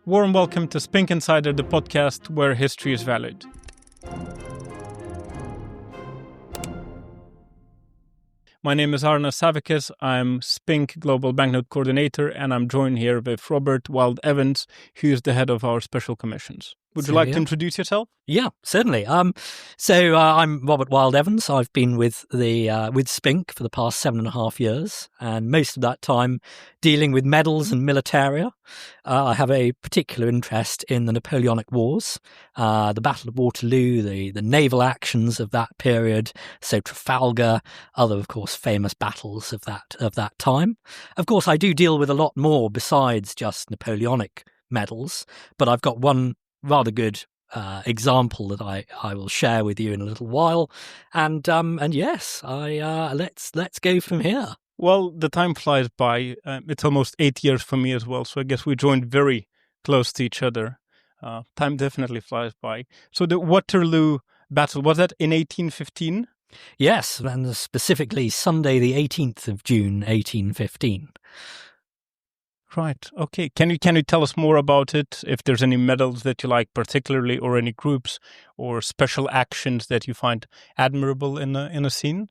Warm welcome to Spink Insider, the podcast where history is valid. My name is Arnas Savickas. I'm Spink Global Banknote Coordinator, and I'm joined here with Robert Wilde-Evans, who is the head of our special commissions. Would you like to introduce yourself? Yeah, certainly. I'm Robert Wilde-Evans. I've been with Spink for the past 7.5 years, and most of that time dealing with medals and militaria. I have a particular interest in the Napoleonic Wars, the Battle of Waterloo, the naval actions of that period, so Trafalgar, other, of course, famous battles of that time. Of course, I do deal with a lot more besides just Napoleonic medals, but I've got one rather good example that I will share with you in a little while, and yes, let's go from here. Well, the time flies by. It's almost 8 years for me as well, so I guess we joined very close to each other. Time definitely flies by. So the Waterloo battle, was that in 1815? Yes, and specifically Sunday, the 18th of June, 1815. Right. Okay. Can you tell us more about it? If there's any medals that you like particularly, or any groups or special actions that you find admirable in a scene?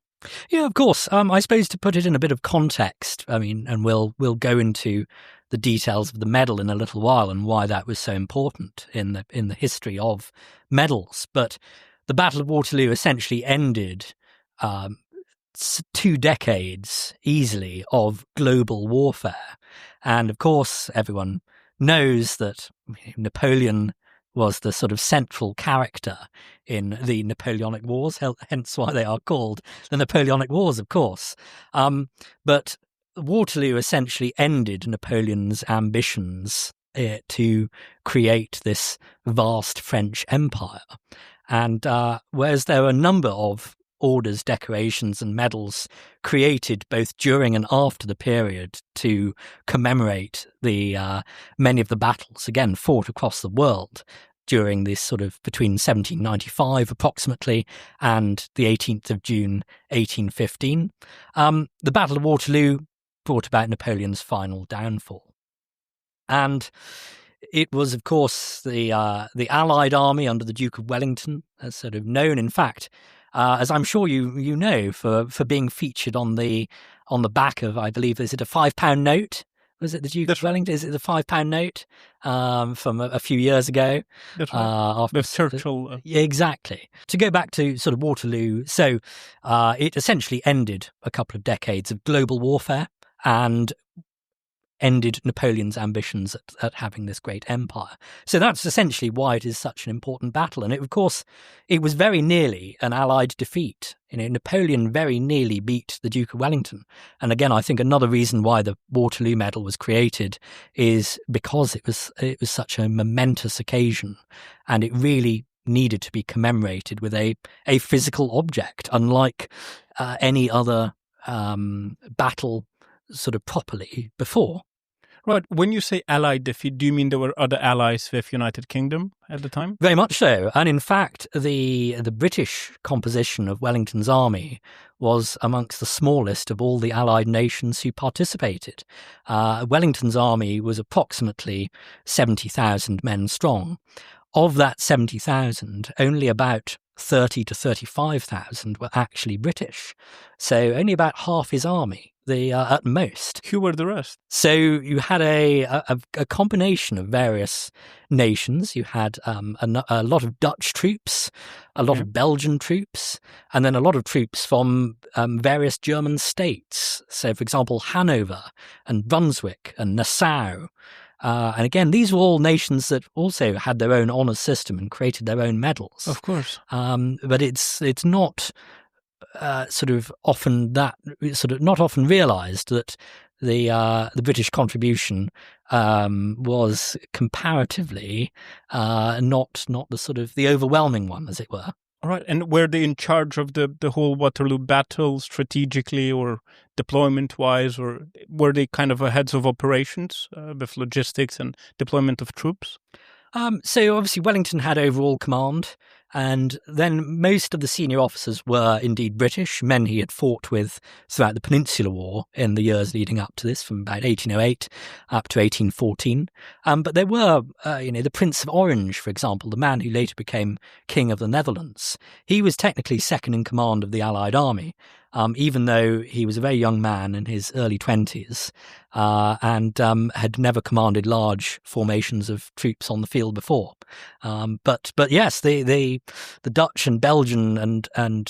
Yeah, of course. I suppose to put it in a bit of context, I mean, and we'll go into the details of the medal in a little while and why that was so important in the history of medals. But the Battle of Waterloo essentially ended 2 decades easily of global warfare. And of course, everyone knows that Napoleon was the sort of central character in the Napoleonic Wars, hence why they are called the Napoleonic Wars, of course. But Waterloo essentially ended Napoleon's ambitions to create this vast French empire. And whereas there were a number of orders, decorations and medals created both during and after the period to commemorate the many of the battles, again, fought across the world during this sort of between 1795 approximately and the 18th of June 1815. The Battle of Waterloo brought about Napoleon's final downfall. And it was, of course, the Allied army under the Duke of Wellington, as sort of known, in fact, as I'm sure you know, for being featured on the back of, I believe, is it a £5 note? Was it the Duke of Wellington? Is it the £5 note from a few years ago? That's right. With Churchill. Yeah, exactly. To go back to sort of Waterloo, so it essentially ended a couple of decades of global warfare and ended Napoleon's ambitions at having this great empire. So that's essentially why it is such an important battle. And of course, it was very nearly an Allied defeat. Napoleon very nearly beat the Duke of Wellington. And again, I think another reason why the Waterloo Medal was created is because it was such a momentous occasion, and it really needed to be commemorated with a physical object, unlike any other battle sort of properly before. Right. When you say Allied defeat, do you mean there were other allies with United Kingdom at the time? Very much so. And in fact, the British composition of Wellington's army was amongst the smallest of all the Allied nations who participated. Wellington's army was approximately 70,000 men strong. Of that 70,000, only about 30 to 35,000 were actually British. So only about half his army, at most. Who were the rest? So you had a combination of various nations. You had a lot of Dutch troops, a lot of Belgian troops, and then a lot of troops from various German states. So, for example, Hanover and Brunswick and Nassau. And again, these were all nations that also had their own honours system and created their own medals. Of course. But it's not not often realised that the British contribution was comparatively not the sort of the overwhelming one, as it were. All right. And were they in charge of the whole Waterloo battle strategically or deployment-wise, or were they kind of heads of operations with logistics and deployment of troops? So obviously Wellington had overall command. And then most of the senior officers were indeed British, men he had fought with throughout the Peninsular War in the years leading up to this, from about 1808 up to 1814. But there were, the Prince of Orange, for example, the man who later became King of the Netherlands. He was technically second in command of the Allied army, even though he was a very young man in his early 20s and had never commanded large formations of troops on the field before. But yes, the Dutch and Belgian and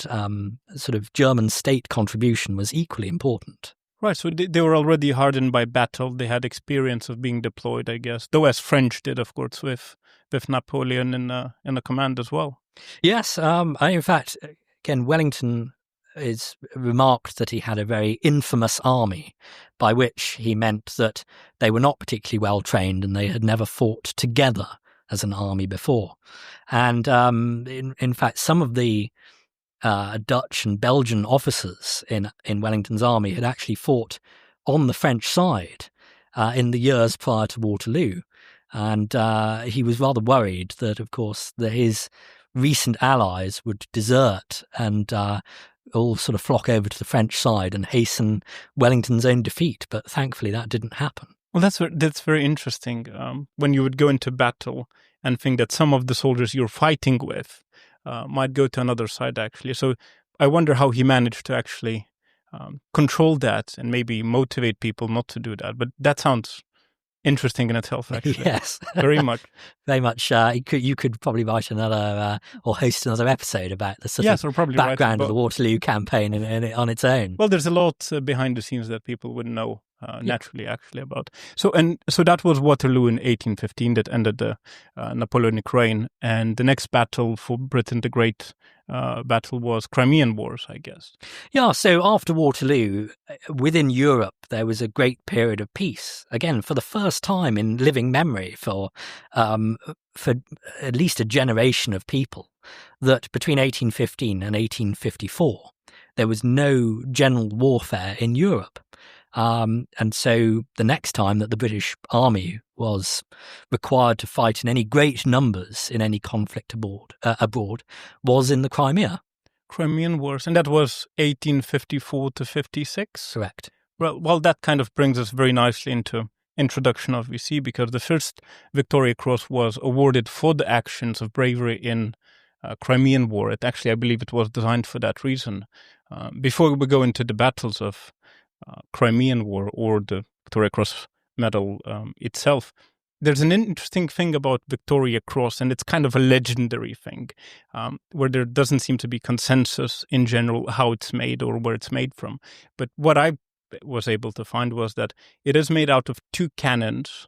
sort of German state contribution was equally important. Right, so they were already hardened by battle. They had experience of being deployed, I guess, though as French did, of course, with Napoleon in the command as well. Yes, in fact, again, Wellington is remarked that he had a very infamous army, by which he meant that they were not particularly well trained and they had never fought together as an army before. And in fact, some of the Dutch and Belgian officers in Wellington's army had actually fought on the French side in the years prior to Waterloo. And he was rather worried that, of course, his recent allies would desert and all sort of flock over to the French side and hasten Wellington's own defeat. But thankfully, that didn't happen. Well, that's very interesting. When you would go into battle and think that some of the soldiers you're fighting with might go to another side, actually. So I wonder how he managed to actually control that and maybe motivate people not to do that. But that sounds interesting in itself, actually. Yes. Very much. Very much. You could probably write another or host another episode about the sort or probably background of the Waterloo campaign on its own. Well, there's a lot behind the scenes that people wouldn't know naturally, actually, about. So that was Waterloo in 1815 that ended the Napoleonic reign. And the next battle for Britain, the great battle, was Crimean Wars, I guess. Yeah, so after Waterloo, within Europe, there was a great period of peace. Again, for the first time in living memory for at least a generation of people, that between 1815 and 1854, there was no general warfare in Europe. And so the next time that the British Army was required to fight in any great numbers in any conflict abroad was in the Crimea. Crimean Wars, and that was 1854 to 56? Correct. Well, that kind of brings us very nicely into introduction of VC, because the first Victoria Cross was awarded for the actions of bravery in Crimean War. I believe it was designed for that reason. Before we go into the battles of Crimean War or the Victoria Cross medal itself, there's an interesting thing about Victoria Cross, and it's kind of a legendary thing, where there doesn't seem to be consensus in general how it's made or where it's made from. But what I was able to find was that it is made out of 2 cannons,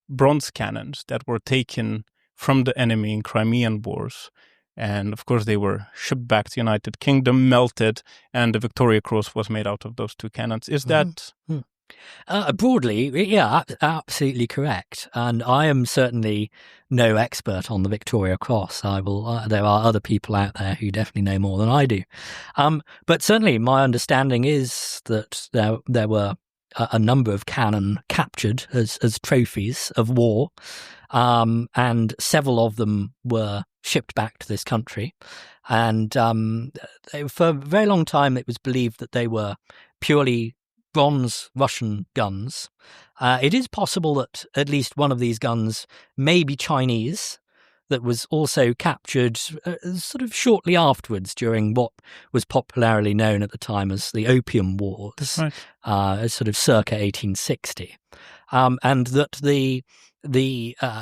bronze cannons, that were taken from the enemy in Crimean Wars. And of course, they were shipped back to the United Kingdom, melted, and the Victoria Cross was made out of those 2 cannons. Is that... Broadly, yeah, absolutely correct. And I am certainly no expert on the Victoria Cross. There are other people out there who definitely know more than I do. But certainly my understanding is that there were a number of cannon captured as trophies of war, and several of them were shipped back to this country. And for a very long time, it was believed that they were purely bronze Russian guns. It is possible that at least one of these guns may be Chinese, that was also captured sort of shortly afterwards during what was popularly known at the time as the Opium Wars, right. Sort of circa 1860. And that the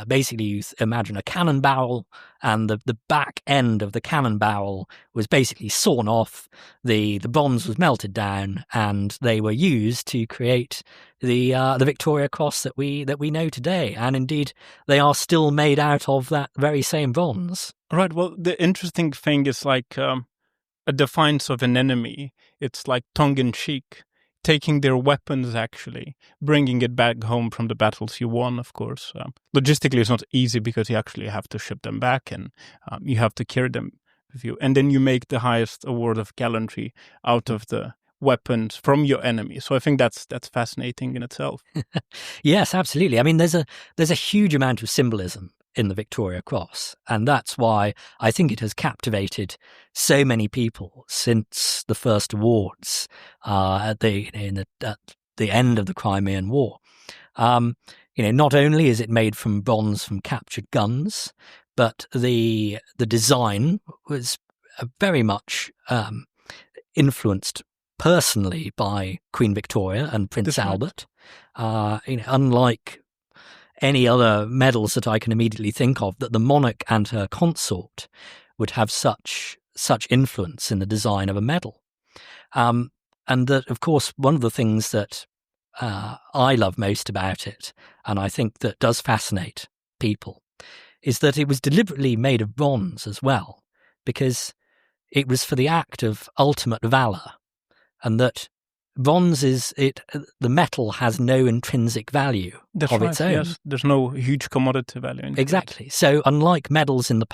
basically you imagine a cannon barrel, and the back end of the cannon barrel was basically sawn off, the bronze was melted down, and they were used to create the Victoria Cross that we know today. And indeed, they are still made out of that very same bronze. Right. Well, the interesting thing is like a defiance of an enemy. It's like tongue-in-cheek. Taking their weapons, actually, bringing it back home from the battles you won, of course. Logistically, it's not easy because you actually have to ship them back, and you have to carry them with you. And then you make the highest award of gallantry out of the weapons from your enemy. So I think that's fascinating in itself. Yes, absolutely. I mean, there's a huge amount of symbolism in the Victoria Cross. And that's why I think it has captivated so many people since the first awards at the end of the Crimean War. Not only is it made from bronze from captured guns, but the design was very much influenced personally by Queen Victoria and Prince Albert. Unlike any other medals that I can immediately think of, that the monarch and her consort would have such influence in the design of a medal. And that, of course, one of the things that I love most about it, and I think that does fascinate people, is that it was deliberately made of bronze as well, because it was for the act of ultimate valour, and that bronze the metal has no intrinsic value its own. Yes, there's no huge commodity value. Exactly. So unlike medals in the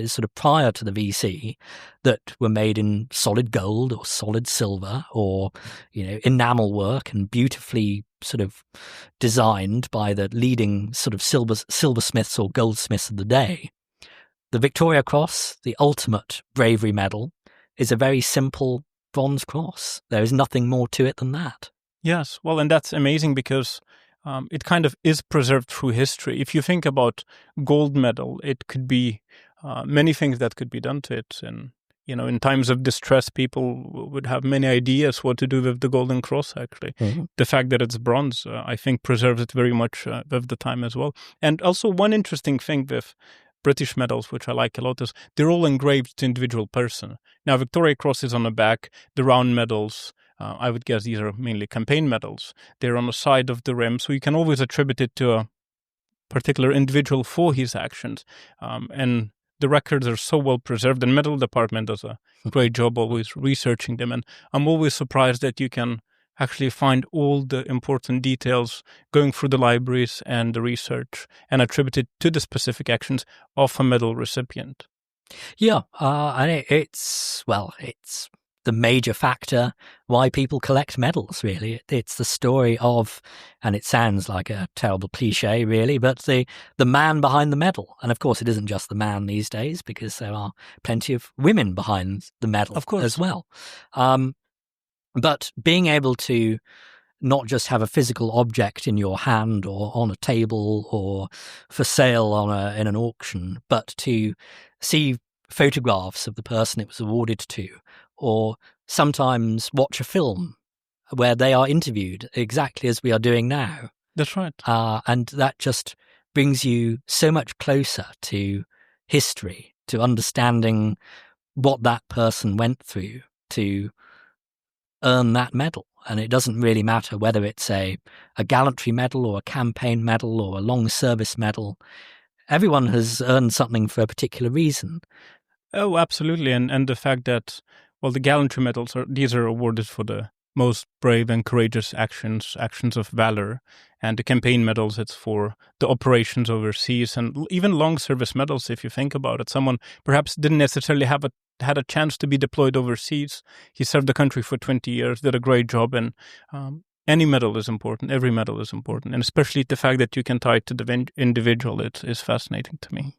sort of prior to the VC that were made in solid gold or solid silver or enamel work and beautifully sort of designed by the leading sort of silversmiths or goldsmiths of the day, the Victoria Cross, the ultimate bravery medal, is a very simple bronze cross. There is nothing more to it than that. Yes, well, and that's amazing because it kind of is preserved through history. If you think about gold medal, it could be many things that could be done to it. And, in times of distress, people would have many ideas what to do with the Golden Cross, actually. Mm-hmm. The fact that it's bronze, I think, preserves it very much with the time as well. And also one interesting thing with British medals, which I like a lot, is they're all engraved to individual person. Now, Victoria Cross is on the back. The round medals, I would guess these are mainly campaign medals. They're on the side of the rim, so you can always attribute it to a particular individual for his actions. And the records are so well preserved. The medal department does a great job always researching them. And I'm always surprised that you can actually find all the important details going through the libraries and the research and attribute it to the specific actions of a medal recipient. Yeah, and it's the major factor why people collect medals, really. It's the story of, and it sounds like a terrible cliche, really, but the man behind the medal. And of course, it isn't just the man these days, because there are plenty of women behind the medal as well. But being able to not just have a physical object in your hand or on a table or for sale in an auction, but to see photographs of the person it was awarded to, or sometimes watch a film where they are interviewed exactly as we are doing now. That's right. And that just brings you so much closer to history, to understanding what that person went through to earn that medal. And it doesn't really matter whether it's a gallantry medal or a campaign medal or a long service medal. Everyone has earned something for a particular reason. Oh, absolutely. And the fact that, well, the gallantry medals these are awarded for the most brave and courageous actions of valor. And the campaign medals, it's for the operations overseas. And even long service medals, if you think about it, someone perhaps didn't necessarily had a chance to be deployed overseas. He served the country for 20 years, did a great job, and any medal is important. Every medal is important, and especially the fact that you can tie it to the individual, it is fascinating to me.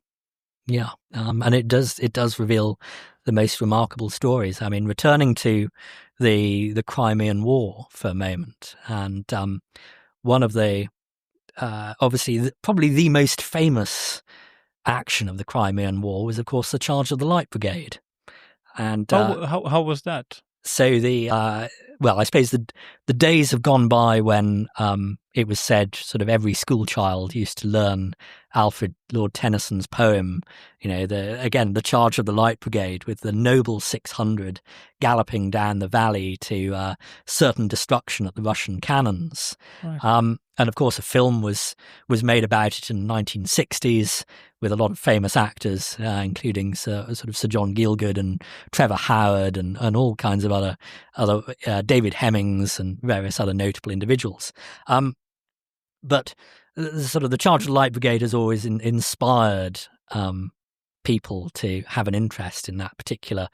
Yeah, and it does reveal the most remarkable stories. I mean, returning to the Crimean War for a moment, and one of the obviously probably the most famous action of the Crimean War was, of course, the charge of the Light Brigade. And how was that? So I suppose the days have gone by when it was said sort of every school child used to learn Alfred Lord Tennyson's poem, the charge of the Light Brigade with the noble 600 galloping down the valley to certain destruction at the Russian cannons. Right. And of course, a film was made about it in the 1960s with a lot of famous actors, including Sir John Gielgud and Trevor Howard and all kinds of other David Hemmings and various other notable individuals. But sort of the Charge of the Light Brigade has always inspired people to have an interest in that particular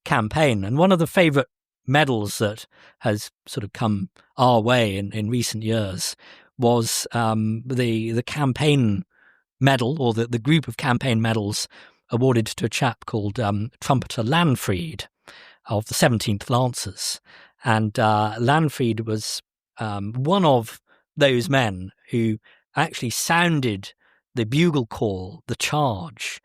campaign. And one of the favourite medals that has sort of come our way in recent years was the campaign medal, or the group of campaign medals awarded to a chap called Trumpeter Lanfried of the 17th Lancers. And Lanfried was one of those men who actually sounded the bugle call, the charge,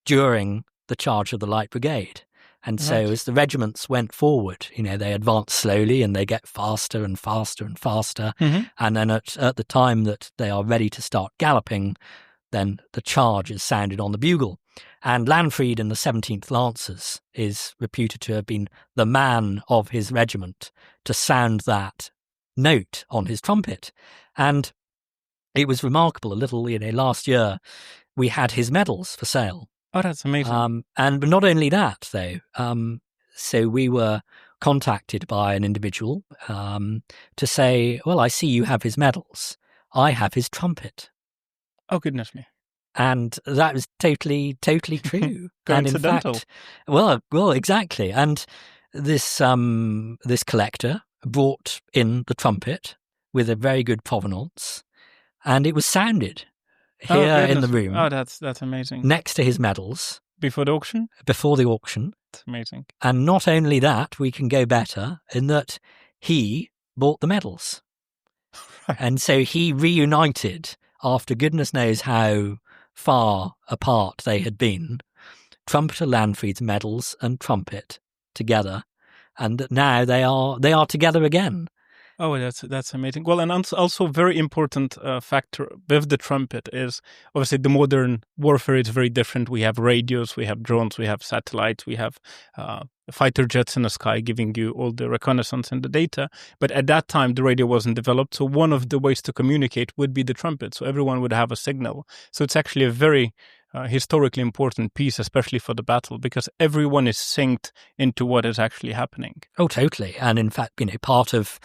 during the charge of the Light Brigade. And so as the regiments went forward, they advance slowly and they get faster and faster and faster. Mm-hmm. And then at the time that they are ready to start galloping, then the charge is sounded on the bugle. And Lanfried in the 17th Lancers is reputed to have been the man of his regiment to sound that note on his trumpet. And it was remarkable. Last year we had his medals for sale. Oh, that's amazing. And not only that, though, so we were contacted by an individual to say, well, I see you have his medals. I have his trumpet. Oh, goodness me. And that was totally true. Coincidental. And in fact, well, exactly. And this collector brought in the trumpet with a very good provenance, and it was sounded here in the room. Oh, that's amazing. Next to his medals. Before the auction? Before the auction. That's amazing. And not only that, we can go better in that he bought the medals. Right. And so he reunited, after goodness knows how far apart they had been, Trumpeter Lanfried's medals and trumpet together. And now they are together again. Oh, that's amazing. Well, and also very important factor with the trumpet is obviously the modern warfare is very different. We have radios, we have drones, we have satellites, we have fighter jets in the sky giving you all the reconnaissance and the data. But at that time, the radio wasn't developed. So one of the ways to communicate would be the trumpet. So everyone would have a signal. So it's actually a very historically important piece, especially for the battle, because everyone is synced into what is actually happening. Oh, totally. And in fact, part of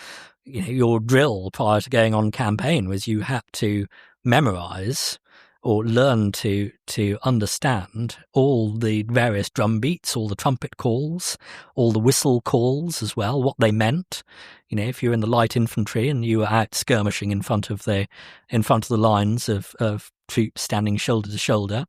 your drill prior to going on campaign was you had to memorize or learn to understand all the various drum beats, all the trumpet calls, all the whistle calls as well, what they meant. If you're in the light infantry and you were out skirmishing in front of the lines of troops standing shoulder to shoulder,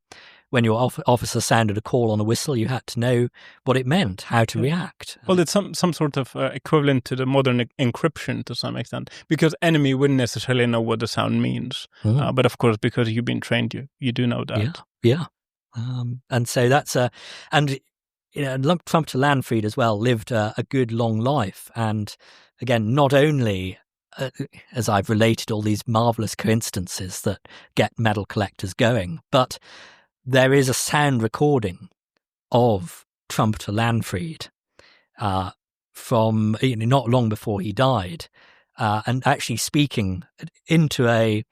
when your officer sounded a call on a whistle, you had to know what it meant, how to react. Well, it's some sort of equivalent to the modern encryption to some extent, because enemy wouldn't necessarily know what the sound means. But of course, because you've been trained, you do know that. Yeah. And so that's and Trumpeter Lanfried as well lived a good long life. And again, not only as I've related all these marvelous coincidences that get medal collectors going, but there is a sound recording of Trumpeter Lanfried from not long before he died, and actually speaking into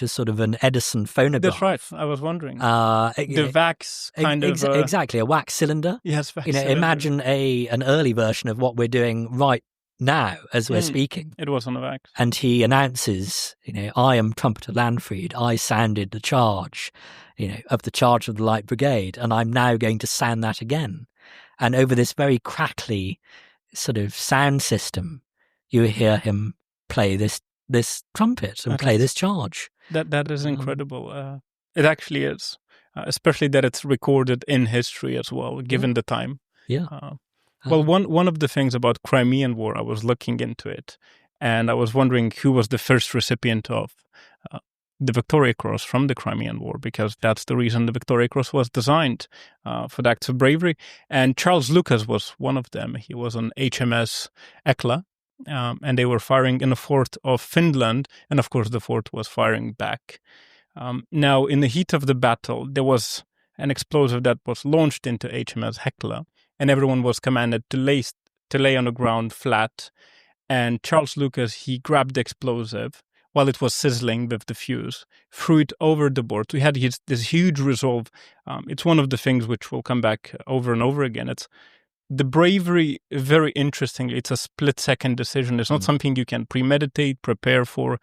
sort of an Edison phonograph. That's right. I was wondering. The wax kind of exactly, a wax cylinder. Yes, wax cylinder. Imagine an early version of what we're doing right now as we're speaking. It was on the wax. And he announces, I am Trumpeter Lanfried. I sounded the charge, of the charge of the Light Brigade, and I'm now going to sound that again. And over this very crackly sort of sound system, you hear him play this trumpet and play this charge. That is incredible. It actually is, especially that it's recorded in history as well, given the time. Yeah. Well, one of the things about Crimean War, I was looking into it, and I was wondering who was the first recipient of the Victoria Cross from the Crimean War, because that's the reason the Victoria Cross was designed, for the acts of bravery. And Charles Lucas was one of them. He was on HMS Ekla, and they were firing in a fort of Finland, and of course the fort was firing back. Now, in the heat of the battle, there was an explosive that was launched into HMS Hekla, and everyone was commanded to lay on the ground flat. And Charles Lucas, he grabbed the explosive while it was sizzling with the fuse, threw it over the board. So he had this huge resolve. It's one of the things which will come back over and over again. It's the bravery, very interestingly, it's a split-second decision. It's not something you can premeditate, prepare for.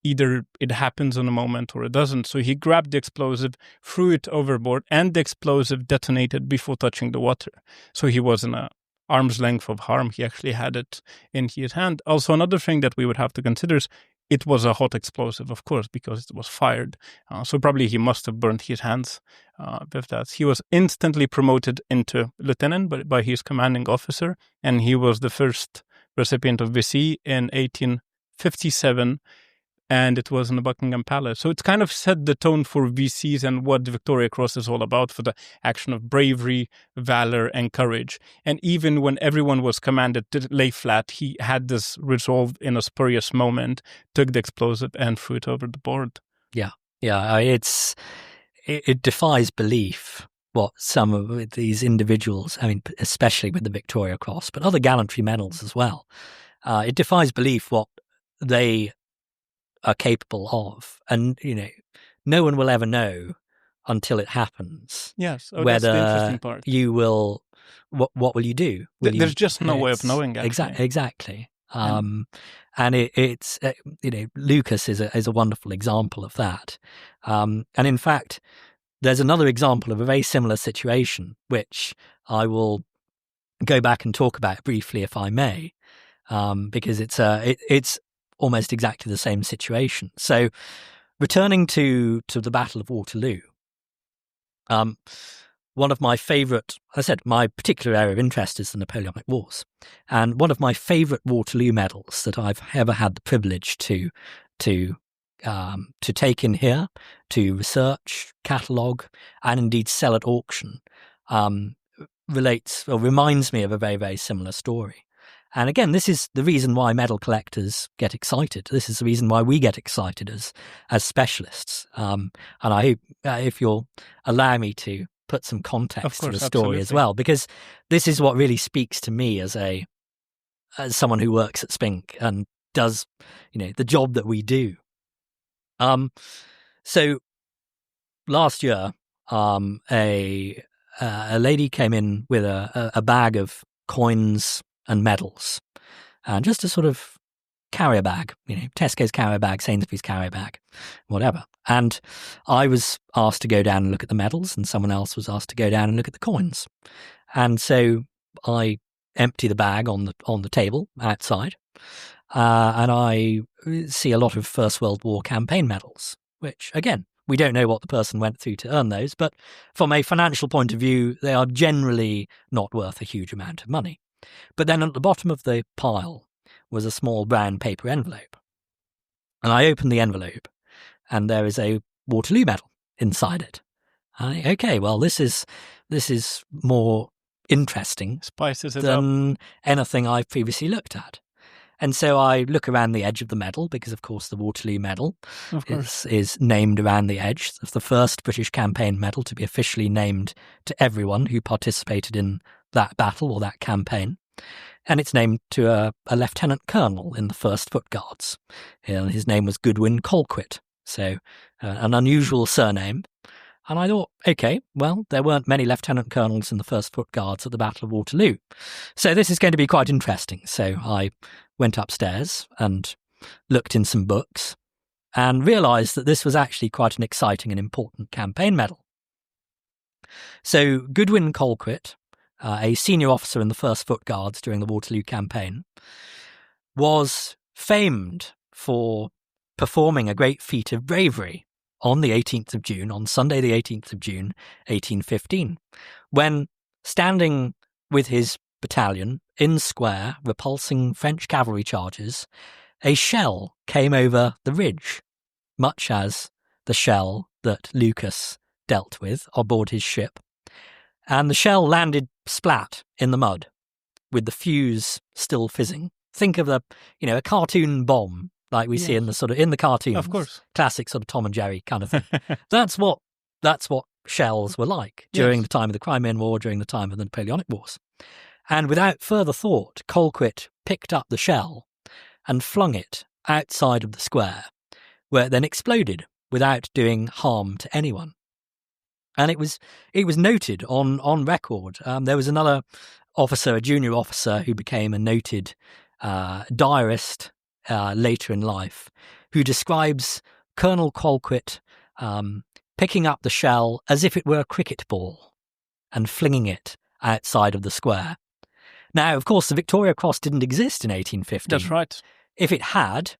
Either it happens in a moment or it doesn't. So he grabbed the explosive, threw it overboard, and the explosive detonated before touching the water. So he was in an arm's length of harm. He actually had it in his hand. Also, another thing that we would have to consider is it was a hot explosive, of course, because it was fired. So probably he must have burned his hands with that. He was instantly promoted into lieutenant by his commanding officer, and he was the first recipient of VC in 1857, and it was in the Buckingham Palace. So it's kind of set the tone for VCs and what the Victoria Cross is all about, for the action of bravery, valor, and courage. And even when everyone was commanded to lay flat, he had this resolve in a spurious moment, took the explosive and threw it over the board. Yeah. It defies belief what some of these individuals, I mean, especially with the Victoria Cross, but other gallantry medals as well. It defies belief what they are capable of, and no one will ever know until it happens. Yes, whether that's the interesting part. You will, what will you do? There's just no way of knowing. Exactly. And it's Lucas is a wonderful example of that. And in fact, there's another example of a very similar situation, which I will go back and talk about briefly, if I may, because it's almost exactly the same situation. So, returning to the Battle of Waterloo, one of my favourite, I said, my particular area of interest is the Napoleonic Wars, and one of my favourite Waterloo medals that I've ever had the privilege to take in here, to research, catalogue, and indeed sell at auction, reminds me of a very, very similar story. And again, this is the reason why medal collectors get excited. This is the reason why we get excited as specialists. And I hope if you'll allow me to put some context to the story as well, because this is what really speaks to me as someone who works at Spink and does, the job that we do. So last year, a lady came in with a bag of coins and medals, and just a sort of carrier bag, Tesco's carrier bag, Sainsbury's carrier bag, whatever. And I was asked to go down and look at the medals, and someone else was asked to go down and look at the coins. And so I empty the bag on the table outside, and I see a lot of First World War campaign medals, which, again, we don't know what the person went through to earn those, but from a financial point of view, they are generally not worth a huge amount of money. But then at the bottom of the pile was a small brown paper envelope. And I opened the envelope, and there is a Waterloo medal inside it. Okay, well, this is more interesting Spices it than up. anything I've previously looked at. And so I look around the edge of the medal, because, of course, the Waterloo medal is named around the edge. It's the first British campaign medal to be officially named to everyone who participated in that battle or that campaign. And it's named to a lieutenant colonel in the 1st Foot Guards. His name was Goodwin Colquit, so an unusual surname. And I thought, okay, well, there weren't many lieutenant colonels in the 1st Foot Guards at the Battle of Waterloo, so this is going to be quite interesting. So I went upstairs and looked in some books and realised that this was actually quite an exciting and important campaign medal. So Goodwin Colquit, a senior officer in the 1st Foot Guards during the Waterloo campaign, was famed for performing a great feat of bravery on the 18th of June, on Sunday the 18th of June, 1815, when, standing with his battalion in square, repulsing French cavalry charges, a shell came over the ridge, much as the shell that Lucas dealt with aboard his ship. And the shell landed splat in the mud, with the fuse still fizzing. Think of a cartoon bomb like we see in the cartoons. Of course. Classic sort of Tom and Jerry kind of thing. That's what shells were like during the time of the Crimean War, during the time of the Napoleonic Wars. And without further thought, Colquit picked up the shell and flung it outside of the square, where it then exploded without doing harm to anyone. And it was noted on record. There was another officer, a junior officer, who became a noted diarist later in life, who describes Colonel Colquit picking up the shell as if it were a cricket ball and flinging it outside of the square. Now, of course, the Victoria Cross didn't exist in 1815. That's right. If it had,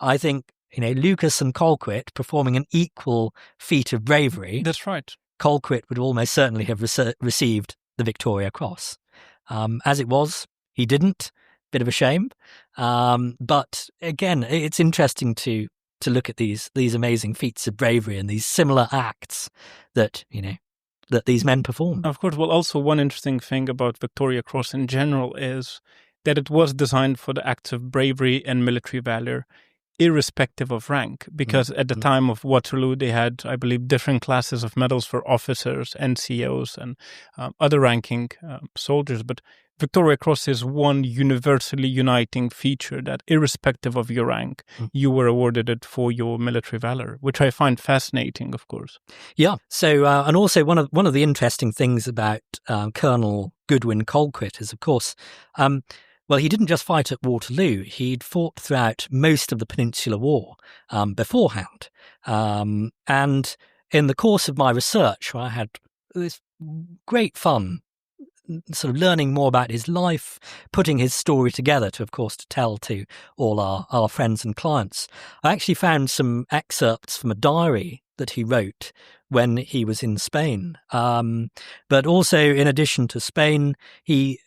I think, Lucas and Colquit performing an equal feat of bravery. That's right. Colquit would almost certainly have received the Victoria Cross. As it was, he didn't. Bit of a shame. But again, it's interesting to look at these amazing feats of bravery and these similar acts that, that these men performed. Of course. Well, also one interesting thing about Victoria Cross in general is that it was designed for the acts of bravery and military valor, irrespective of rank, because at the time of Waterloo, they had, I believe, different classes of medals for officers, NCOs, and other ranking soldiers. But Victoria Cross is one universally uniting feature that, irrespective of your rank, you were awarded it for your military valor, which I find fascinating, of course. Yeah. So, and also one of the interesting things about Colonel Goodwin Colquit is, of course, well, he didn't just fight at Waterloo. He'd fought throughout most of the Peninsular War beforehand. And in the course of my research, I had this great fun sort of learning more about his life, putting his story together to tell to all our friends and clients. I actually found some excerpts from a diary that he wrote when he was in Spain. But also, in addition to Spain, he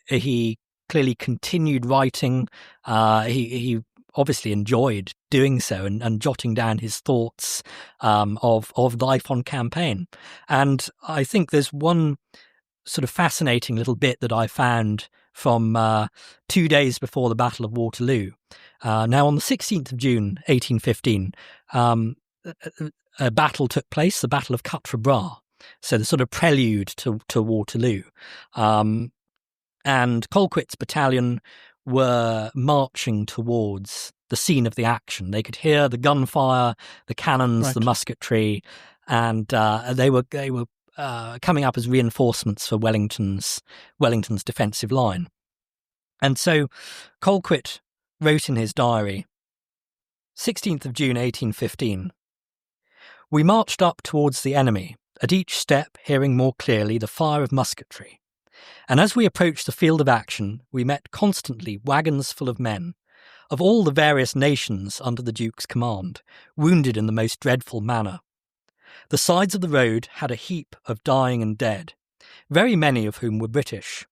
clearly continued writing. He obviously enjoyed doing so and jotting down his thoughts of life on campaign. And I think there's one sort of fascinating little bit that I found from 2 days before the Battle of Waterloo. Now, on the 16th of June, 1815, a battle took place, the Battle of Quatre Bras, so the sort of prelude to Waterloo. And Colquit's battalion were marching towards the scene of the action. They could hear the gunfire, the cannons, the musketry, and they were coming up as reinforcements for Wellington's defensive line. And so Colquit wrote in his diary, 16th of June 1815, "We marched up towards the enemy, at each step hearing more clearly the fire of musketry. And as we approached the field of action, we met constantly wagons full of men, of all the various nations under the Duke's command, wounded in the most dreadful manner. The sides of the road had a heap of dying and dead, very many of whom were British.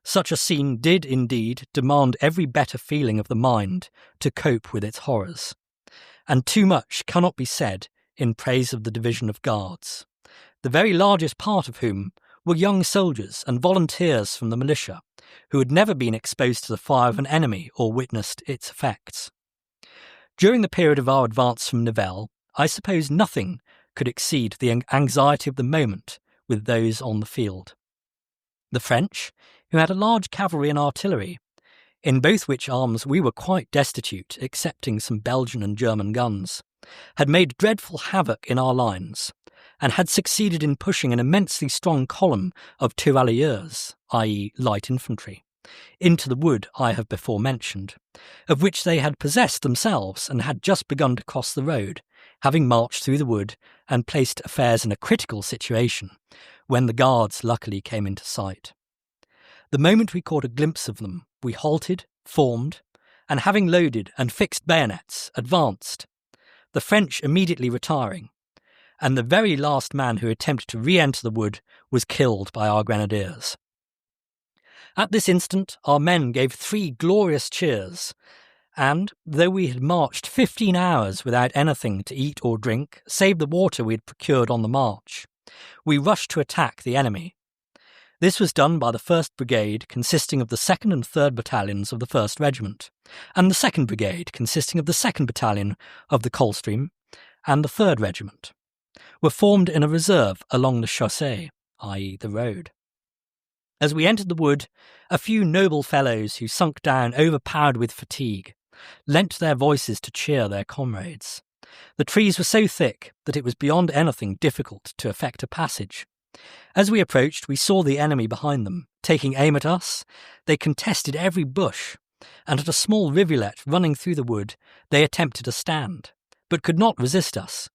Such a scene did, indeed, demand every better feeling of the mind to cope with its horrors. And too much cannot be said in praise of the division of guards, the very largest part of whom were young soldiers and volunteers from the militia, who had never been exposed to the fire of an enemy or witnessed its effects. During the period of our advance from Nivelles, I suppose nothing could exceed the anxiety of the moment with those on the field. The French, who had a large cavalry and artillery, in both which arms we were quite destitute, excepting some Belgian and German guns, had made dreadful havoc in our lines, and had succeeded in pushing an immensely strong column of tirailleurs, i.e. light infantry, into the wood I have before mentioned, of which they had possessed themselves and had just begun to cross the road, having marched through the wood and placed affairs in a critical situation, when the guards luckily came into sight. The moment we caught a glimpse of them, we halted, formed, and having loaded and fixed bayonets, advanced, the French immediately retiring, and the very last man who attempted to re-enter the wood was killed by our grenadiers. At this instant our men gave 3 glorious cheers, and, though we had marched 15 hours without anything to eat or drink, save the water we had procured on the march, we rushed to attack the enemy. This was done by the 1st Brigade, consisting of the 2nd and 3rd Battalions of the 1st Regiment, and the 2nd Brigade, consisting of the 2nd Battalion of the Coldstream and the 3rd Regiment, were formed in a reserve along the chaussée, i.e. the road. As we entered the wood, a few noble fellows who sunk down overpowered with fatigue lent their voices to cheer their comrades. The trees were so thick that it was beyond anything difficult to effect a passage. As we approached, we saw the enemy behind them. Taking aim at us, they contested every bush, and at a small rivulet running through the wood, they attempted to stand, but could not resist us,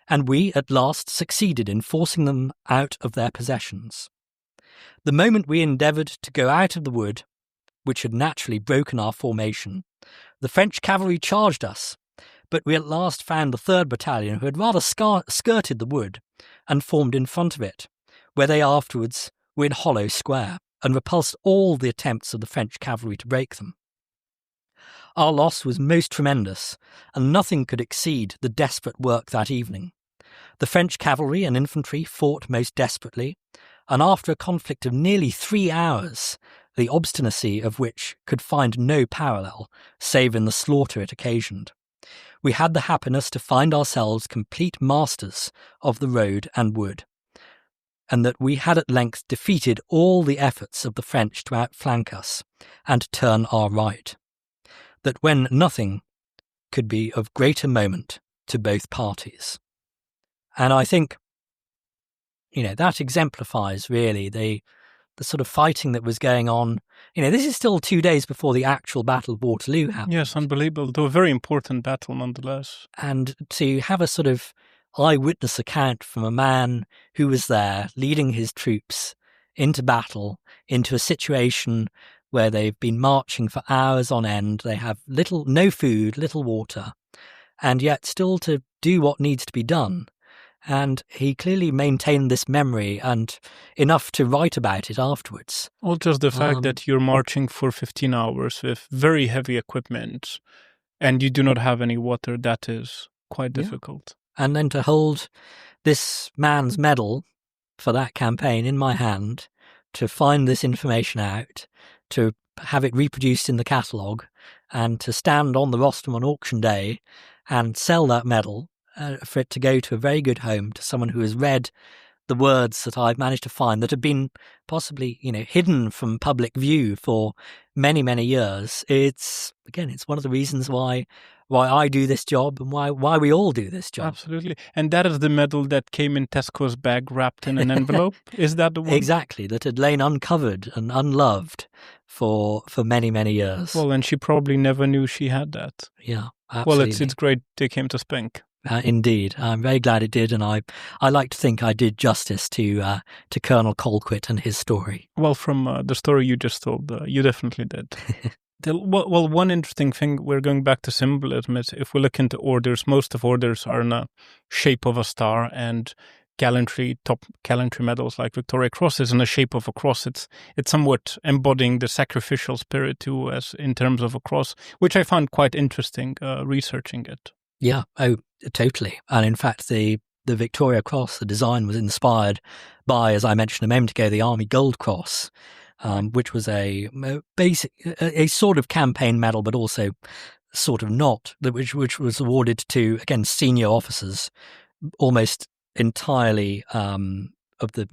and we at last succeeded in forcing them out of their possessions. The moment we endeavoured to go out of the wood, which had naturally broken our formation, the French cavalry charged us, but we at last found the 3rd Battalion, who had rather skirted the wood and formed in front of it, where they afterwards were in hollow square, and repulsed all the attempts of the French cavalry to break them. Our loss was most tremendous, and nothing could exceed the desperate work that evening. The French cavalry and infantry fought most desperately, and after a conflict of nearly 3 hours, the obstinacy of which could find no parallel, save in the slaughter it occasioned, we had the happiness to find ourselves complete masters of the road and wood, and that we had at length defeated all the efforts of the French to outflank us and turn our right, that when nothing could be of greater moment to both parties. And I think, that exemplifies really the sort of fighting that was going on. This is still 2 days before the actual Battle of Waterloo happened. Yes, unbelievable. Though a very important battle nonetheless. And to have a sort of eyewitness account from a man who was there leading his troops into battle, into a situation where they've been marching for hours on end, they have no food, little water, and yet still to do what needs to be done. And he clearly maintained this memory and enough to write about it afterwards. Well, just the fact that you're marching for 15 hours with very heavy equipment and you do not have any water, that is quite difficult. Yeah. And then to hold this man's medal for that campaign in my hand, to find this information out, to have it reproduced in the catalogue, and to stand on the rostrum on auction day and sell that medal, for it to go to a very good home, to someone who has read the words that I've managed to find that have been possibly, hidden from public view for many, many years. It's one of the reasons why I do this job and why we all do this job. Absolutely. And that is the medal that came in Tesco's bag wrapped in an envelope? Is that the one? Exactly, that had lain uncovered and unloved for many, many years. Well, and she probably never knew she had that. Yeah, absolutely. Well, it's great they came to Spink. Indeed. I'm very glad it did, and I like to think I did justice to Colonel Colquit and his story. Well, from the story you just told, you definitely did. Well, one interesting thing, we're going back to symbolism, is if we look into orders, most of orders are in the shape of a star, and top gallantry medals like Victoria Cross is in the shape of a cross. It's somewhat embodying the sacrificial spirit too, as in terms of a cross, which I found quite interesting researching it. Yeah, totally. And in fact, the Victoria Cross, the design was inspired by, as I mentioned a moment ago, the Army Gold Cross, which was a sort of campaign medal, but also sort of not, which was awarded to, again, senior officers, almost entirely of the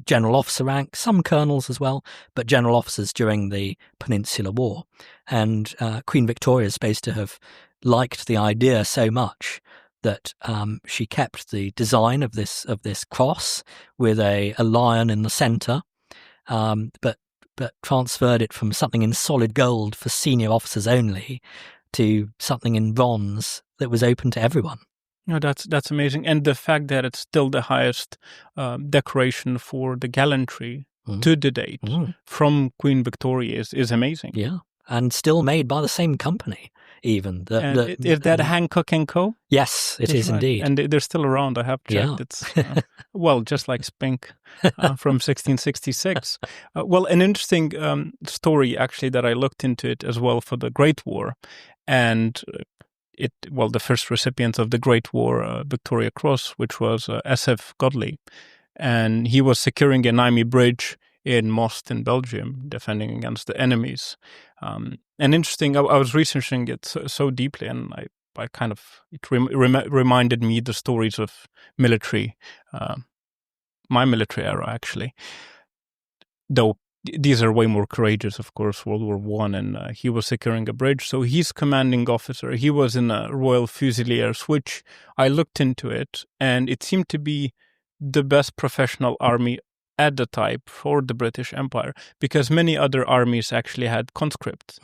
general officer rank, some colonels as well, but general officers during the Peninsular War. And Queen Victoria is supposed to have liked the idea so much that she kept the design of this cross with a lion in the centre, but transferred it from something in solid gold for senior officers only to something in bronze that was open to everyone. No, that's amazing, and the fact that it's still the highest decoration for the gallantry to the date from Queen Victoria is amazing. Yeah, and still made by the same company. Even is that Hancock & Co? Yes, it is right. Indeed, and they're still around. I have checked. Yeah. It's just like Spink from 1666. An interesting story actually that I looked into it as well for the Great War, and the first recipient of the Great War Victoria Cross, which was SF Godley, and he was securing an enemy bridge in Most in Belgium, defending against the enemies. And interesting, I was researching it so deeply, and it reminded me the stories of military, my military era actually. Though these are way more courageous, of course, World War I, and he was securing a bridge. So his commanding officer, he was in a Royal Fusiliers, which I looked into it, and it seemed to be the best professional army at the time for the British Empire, because many other armies actually had conscripts.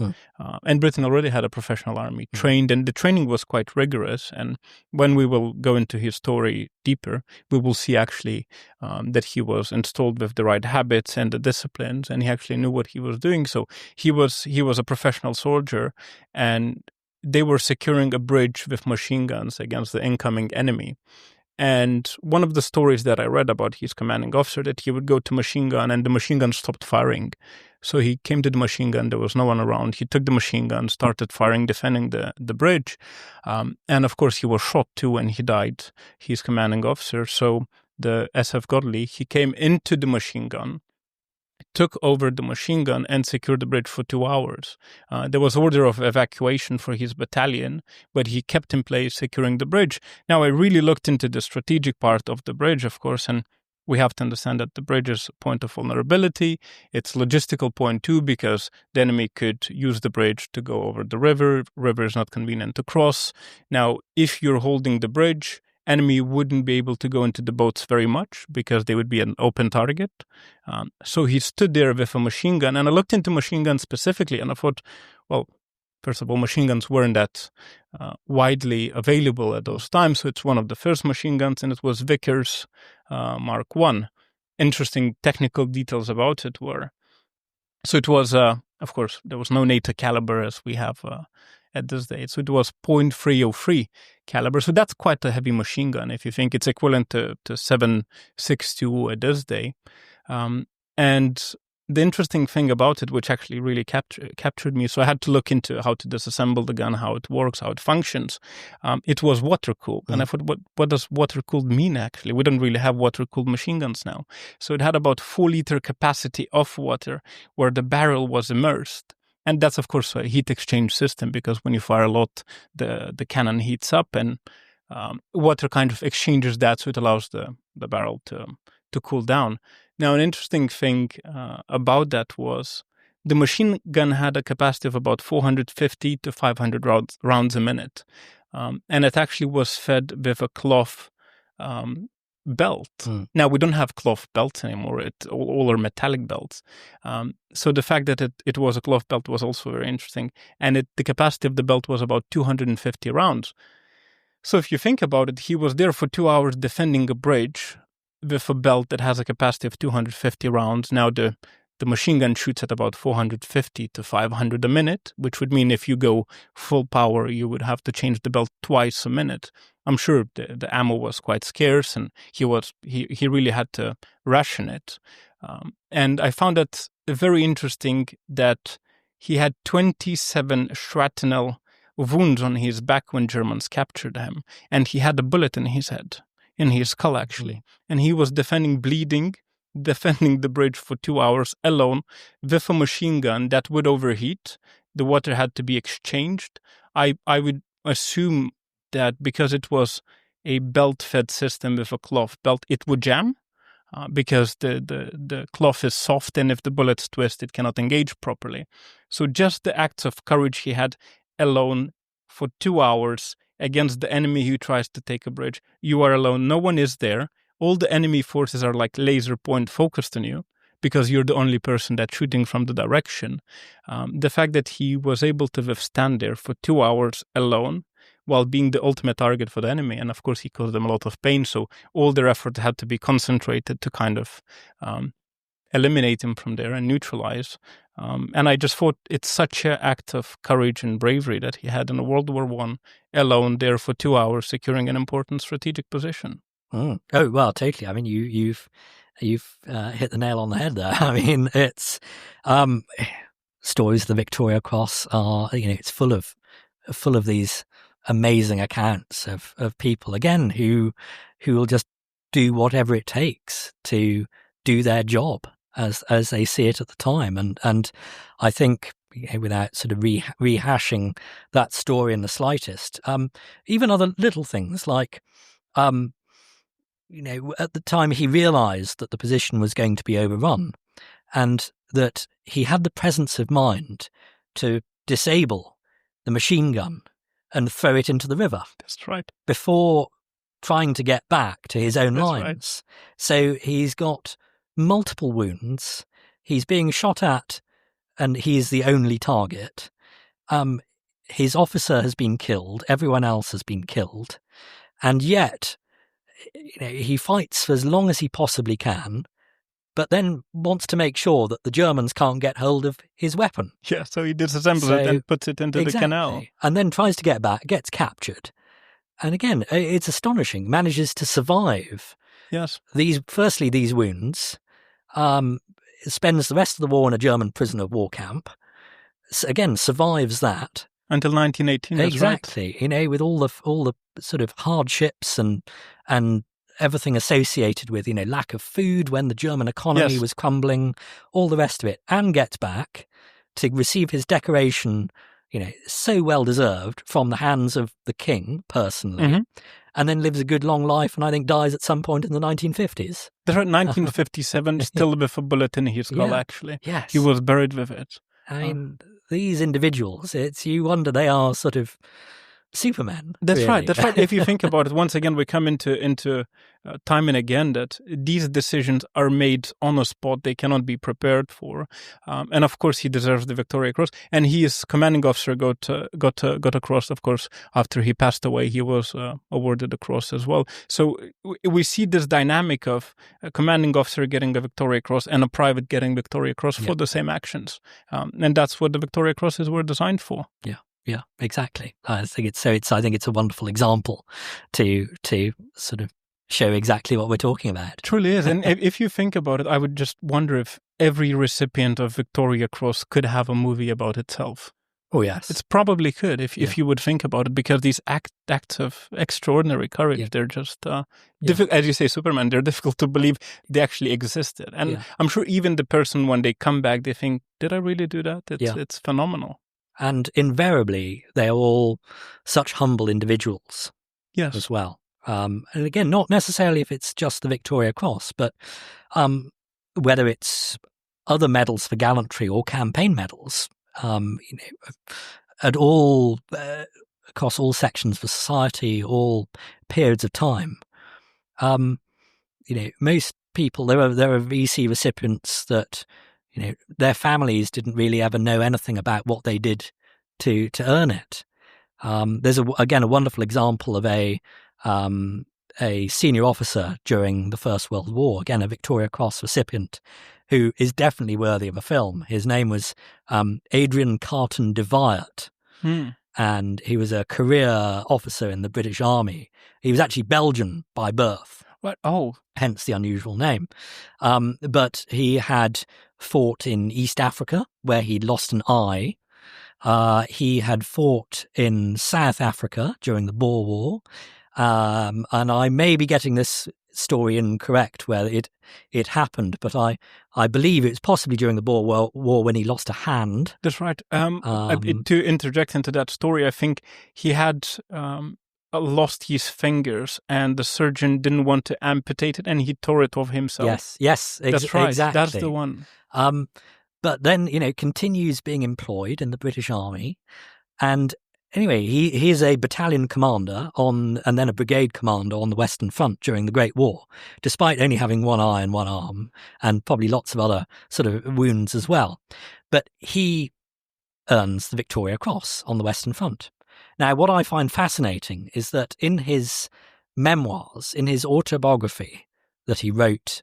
And Britain already had a professional army trained, and the training was quite rigorous. And when we will go into his story deeper, we will see actually that he was installed with the right habits and the disciplines, and he actually knew what he was doing. So he was a professional soldier, and they were securing a bridge with machine guns against the incoming enemy. And one of the stories that I read about his commanding officer, that he would go to machine gun and the machine gun stopped firing. So he came to the machine gun, there was no one around. He took the machine gun, started firing, defending the bridge. And of course, he was shot too and he died, his commanding officer. So the SF Godley, he came into the machine gun, took over the machine gun and secured the bridge for 2 hours. There was order of evacuation for his battalion, but he kept in place securing the bridge. Now, I really looked into the strategic part of the bridge, of course, and we have to understand that the bridge is a point of vulnerability. It's logistical point too, because the enemy could use the bridge to go over the river. River is not convenient to cross. Now, if you're holding the bridge, enemy wouldn't be able to go into the boats very much because they would be an open target. So he stood there with a machine gun, and I looked into machine guns specifically, and I thought, well, first of all, machine guns weren't that widely available at those times, so it's one of the first machine guns, and it was Vickers Mark I. Interesting technical details about it were, so it was, of course, there was no NATO caliber as we have at this date. So it was .303 caliber. So that's quite a heavy machine gun if you think it's equivalent to 7.62 at this day. And the interesting thing about it, which actually really captured me, so I had to look into how to disassemble the gun, how it works, how it functions. It was water-cooled. And I thought, what does water-cooled mean, actually? We don't really have water-cooled machine guns now. So it had about 4-liter capacity of water where the barrel was immersed. And that's, of course, a heat exchange system, because when you fire a lot, the cannon heats up and water kind of exchanges that, so it allows the barrel to cool down. Now, an interesting thing about that was the machine gun had a capacity of about 450 to 500 rounds a minute. And it actually was fed with a cloth belt. Now, we don't have cloth belts anymore. All are metallic belts. So the fact that it was a cloth belt was also very interesting. And the capacity of the belt was about 250 rounds. So if you think about it, he was there for 2 hours defending a bridge with a belt that has a capacity of 250 rounds. Now, the machine gun shoots at about 450 to 500 a minute, which would mean if you go full power, you would have to change the belt twice a minute. I'm sure the ammo was quite scarce, and he really had to ration it. And I found that very interesting that he had 27 shrapnel wounds on his back when Germans captured him, and he had a bullet in his head, in his skull actually, and he was defending the bridge for 2 hours alone with a machine gun that would overheat. The water had to be exchanged. I would assume that because it was a belt-fed system with a cloth belt, it would jam because the cloth is soft, and if the bullets twist, it cannot engage properly. So just the acts of courage he had alone for 2 hours against the enemy who tries to take a bridge. You are alone. No one is there. All the enemy forces are like laser point focused on you because you're the only person that's shooting from the direction. The fact that he was able to withstand there for 2 hours alone while being the ultimate target for the enemy. And of course, he caused them a lot of pain. So all their effort had to be concentrated to kind of eliminate him from there and neutralize. And I just thought it's such an act of courage and bravery that he had in World War I, alone there for 2 hours, securing an important strategic position. Oh, well, totally. I mean, you've hit the nail on the head there. I mean, it's stories of the Victoria Cross are, it's full of these amazing accounts of people again who will just do whatever it takes to do their job as they see it at the time. And I think, without sort of rehashing that story in the slightest, even other little things like, at the time he realized that the position was going to be overrun and that he had the presence of mind to disable the machine gun and throw it into the river. That's right. Before trying to get back to his own lines. Right. So he's got multiple wounds. He's being shot at and he's the only target. His officer has been killed. Everyone else has been killed. And yet, he fights for as long as he possibly can, but then wants to make sure that the Germans can't get hold of his weapon. Yeah, so he disassembles it and puts it into the canal. And then tries to get back, gets captured. And again, it's astonishing, manages to survive these wounds, spends the rest of the war in a German prisoner of war camp, again, survives that. Until 1918, exactly. Right. With all the sort of hardships and everything associated with, lack of food when the German economy was crumbling, all the rest of it, and gets back to receive his decoration, so well deserved from the hands of the king personally, and then lives a good long life, and I think dies at some point in the 1950s. That's right, 1957, still with a bullet in his skull, actually. Yes. He was buried with it. I mean, these individuals, you wonder they are sort of Superman. That's really. right. That's right. If you think about it, once again, we come into time and again that these decisions are made on the spot. They cannot be prepared for. And of course, he deserves the Victoria Cross. And his commanding officer got a cross. Of course, after he passed away, he was awarded the cross as well. So we see this dynamic of a commanding officer getting a Victoria Cross and a private getting Victoria Cross for the same actions. And that's what the Victoria Crosses were designed for. Yeah. Yeah, exactly. I think it's a wonderful example to sort of show exactly what we're talking about. It truly is. And if you think about it, I would just wonder if every recipient of Victoria Cross could have a movie about itself. Oh, yes. It probably could if you would think about it, because these acts of extraordinary courage, they're just, difficult, as you say, Superman, they're difficult to believe they actually existed. And I'm sure even the person, when they come back, they think, did I really do that? It's phenomenal. And invariably, they're all such humble individuals as well. And again, not necessarily if it's just the Victoria Cross, but whether it's other medals for gallantry or campaign medals, at all, across all sections of society, all periods of time. Most people, there are VC recipients that, their families didn't really ever know anything about what they did to earn it. There's a wonderful example of a senior officer during the First World War, again a Victoria Cross recipient, who is definitely worthy of a film. His name was Adrien Carton de Wiart, and he was a career officer in the British Army. He was actually Belgian by birth. What? Oh, hence the unusual name. But he had fought in East Africa, where he'd lost an eye. He had fought in South Africa during the Boer War. And I may be getting this story incorrect where it happened, but I believe it's possibly during the Boer War when he lost a hand. That's right. To interject into that story, I think he had lost his fingers, and the surgeon didn't want to amputate it, and he tore it off himself. Yes, that's right. Exactly. That's the one. But then, continues being employed in the British Army. And anyway, he is a battalion commander and then a brigade commander on the Western Front during the Great War, despite only having one eye and one arm and probably lots of other sort of wounds as well. But he earns the Victoria Cross on the Western Front. Now, what I find fascinating is that in his memoirs, in his autobiography that he wrote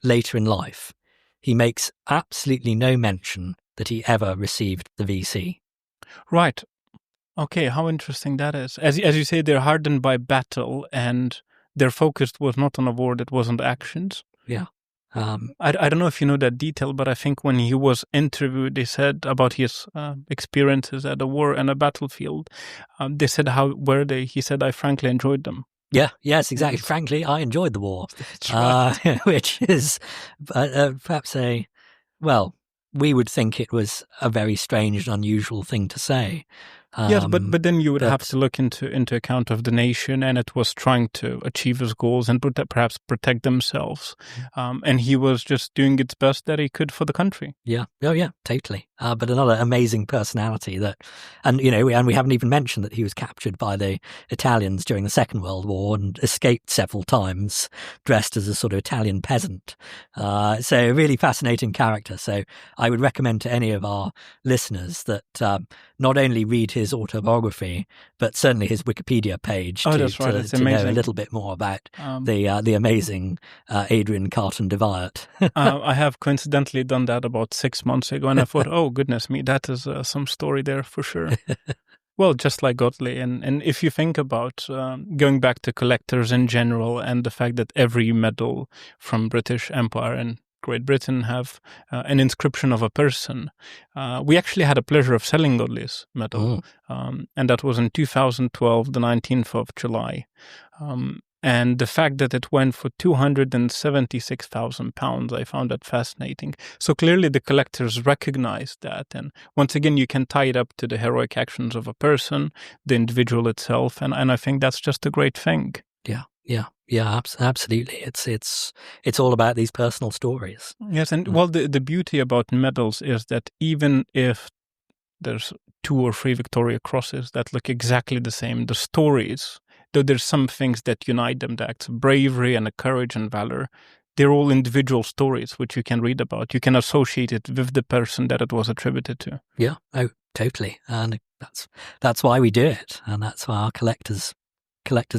later in life, he makes absolutely no mention that he ever received the VC. Right. Okay, how interesting that is. As you say, they're hardened by battle, and their focus was not on award, it was on the actions. Yeah. I don't know if you know that detail, but I think when he was interviewed, they said about his experiences at the war and a battlefield. They said, how were they? He said, I frankly enjoyed them. Yeah, yes, exactly. Frankly, I enjoyed the war, right. Which is perhaps we would think it was a very strange and unusual thing to say. Yes, but then you would have to look into account of the nation, and it was trying to achieve its goals and perhaps protect themselves. And he was just doing its best that he could for the country. Yeah, oh yeah, totally. But another amazing personality and we haven't even mentioned that he was captured by the Italians during the Second World War and escaped several times, dressed as a sort of Italian peasant. So a really fascinating character. So I would recommend to any of our listeners that not only read his autobiography, but certainly his Wikipedia page that's right. It's to know a amazing. little bit more about the amazing Adrien Carton de Wiart. I have coincidentally done that about 6 months ago, and I thought, oh, goodness me, that is some story there for sure. Well, just like Godley. And if you think about going back to collectors in general and the fact that every medal from British Empire and Great Britain have an inscription of a person, we actually had a pleasure of selling Godley's medal. And that was in 2012, the 19th of July. And the fact that it went for £276,000, I found that fascinating. So clearly the collectors recognized that. And once again, you can tie it up to the heroic actions of a person, the individual itself. And I think that's just a great thing. Yeah, absolutely. It's all about these personal stories. Yes, and well, the beauty about medals is that even if there's 2 or 3 Victoria Crosses that look exactly the same, the stories, though there's some things that unite them, the acts of bravery and the courage and valor, they're all individual stories which you can read about. You can associate it with the person that it was attributed to. Yeah, oh, totally. And that's why we do it, and that's why our collectors